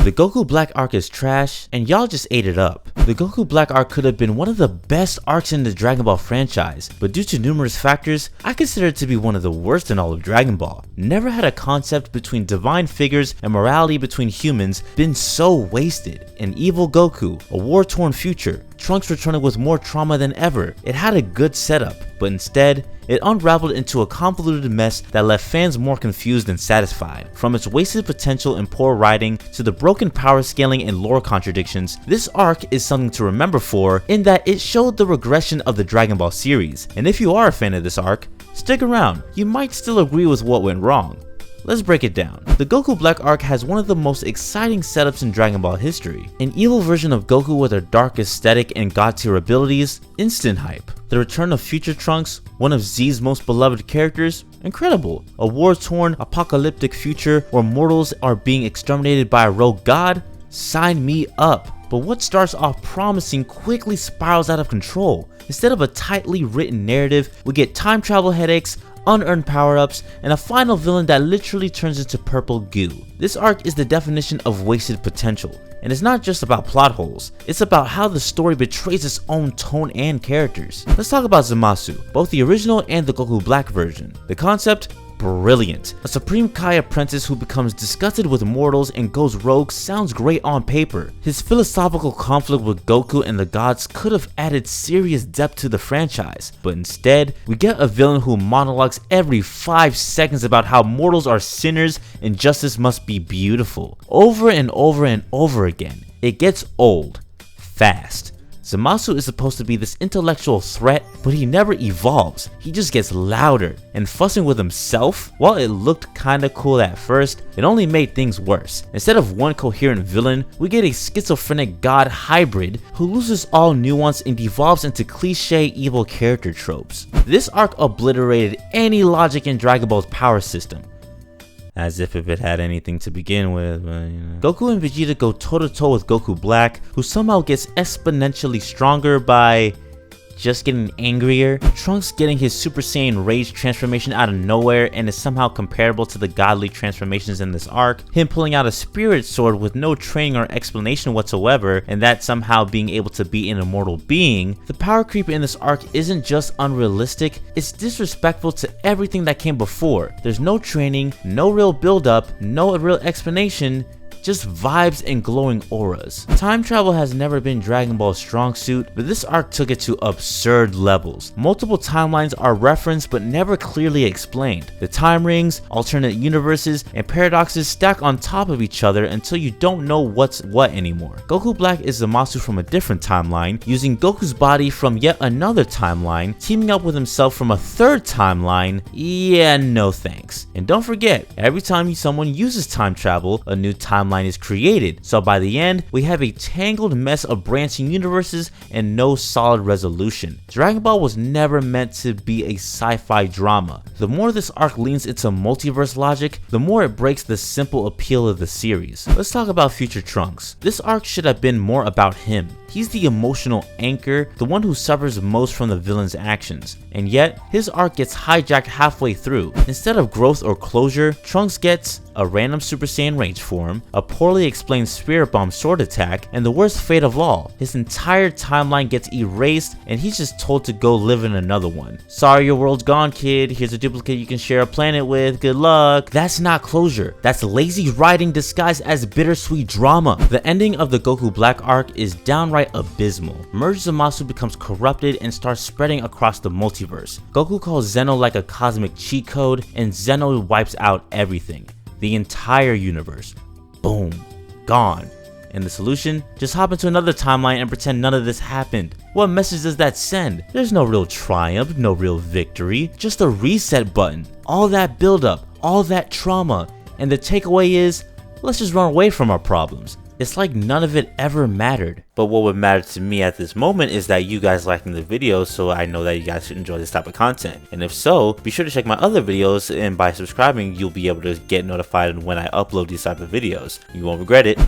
The Goku Black Arc is trash, and y'all just ate it up. The Goku Black Arc could have been one of the best arcs in the Dragon Ball franchise, but due to numerous factors, I consider it to be one of the worst in all of Dragon Ball. Never had a concept between divine figures and morality between humans been so wasted. An evil Goku, a war-torn future, Trunks returning with more trauma than ever. It had a good setup, but instead, it unraveled into a convoluted mess that left fans more confused than satisfied. From its wasted potential and poor writing to the broken power scaling and lore contradictions, this arc is something to remember for in that it showed the regression of the Dragon Ball series. And if you are a fan of this arc, stick around, you might still agree with what went wrong. Let's break it down. The Goku Black Arc has one of the most exciting setups in Dragon Ball history. An evil version of Goku with a dark aesthetic and god tier abilities, instant hype. The return of Future Trunks, one of Z's most beloved characters, incredible. A war-torn, apocalyptic future where mortals are being exterminated by a rogue god? Sign me up. But what starts off promising quickly spirals out of control. Instead of a tightly written narrative, we get time travel headaches, unearned power-ups, and a final villain that literally turns into purple goo. This arc is the definition of wasted potential, and it's not just about plot holes, it's about how the story betrays its own tone and characters. Let's talk about Zamasu, both the original and the Goku Black version. The concept? Brilliant. A Supreme Kai apprentice who becomes disgusted with mortals and goes rogue sounds great on paper. His philosophical conflict with Goku and the gods could have added serious depth to the franchise, but instead, we get a villain who monologues every 5 seconds about how mortals are sinners and justice must be beautiful. Over and over and over again. It gets old. Fast. Zamasu is supposed to be this intellectual threat, but he never evolves. He just gets louder, and fussing with himself, while it looked kinda cool at first, it only made things worse. Instead of one coherent villain, we get a schizophrenic god hybrid who loses all nuance and devolves into cliche evil character tropes. This arc obliterated any logic in Dragon Ball's power system. As if it had anything to begin with, but you know. Goku and Vegeta go toe-to-toe with Goku Black, who somehow gets exponentially stronger by just getting angrier. Trunks getting his Super Saiyan Rage transformation out of nowhere and is somehow comparable to the godly transformations in this arc. Him pulling out a spirit sword with no training or explanation whatsoever, and that somehow being able to be an immortal being. The power creep in this arc isn't just unrealistic, it's disrespectful to everything that came before. There's no training, no real build up, no real explanation, just vibes and glowing auras. Time travel has never been Dragon Ball's strong suit, but this arc took it to absurd levels. Multiple timelines are referenced but never clearly explained. The time rings, alternate universes, and paradoxes stack on top of each other until you don't know what's what anymore. Goku Black is Zamasu from a different timeline, using Goku's body from yet another timeline, teaming up with himself from a third timeline. Yeah, no thanks. And don't forget, every time someone uses time travel, a new timeline is created, so by the end, we have a tangled mess of branching universes and no solid resolution. Dragon Ball was never meant to be a sci-fi drama. The more this arc leans into multiverse logic, the more it breaks the simple appeal of the series. Let's talk about Future Trunks. This arc should have been more about him. He's the emotional anchor, the one who suffers most from the villain's actions, and yet his arc gets hijacked halfway through. Instead of growth or closure, Trunks gets a random Super Saiyan Rage form, a poorly explained Spirit Bomb sword attack, and the worst fate of all, his entire timeline gets erased and he's just told to go live in another one. Sorry, your world's gone, kid. Here's a duplicate you can share a planet with. Good luck. That's not closure. That's lazy writing disguised as bittersweet drama. The ending of the Goku Black arc is downright abysmal. Merge Zamasu becomes corrupted and starts spreading across the multiverse. Goku calls Zeno like a cosmic cheat code, and Zeno wipes out everything. The entire universe. Boom. Gone. And the solution? Just hop into another timeline and pretend none of this happened. What message does that send? There's no real triumph, no real victory, just a reset button. All that buildup, all that trauma, and the takeaway is, let's just run away from our problems. It's like none of it ever mattered. But what would matter to me at this moment is that you guys liking the video, so I know that you guys should enjoy this type of content. And if so, be sure to check my other videos, and by subscribing, you'll be able to get notified when I upload these type of videos. You won't regret it.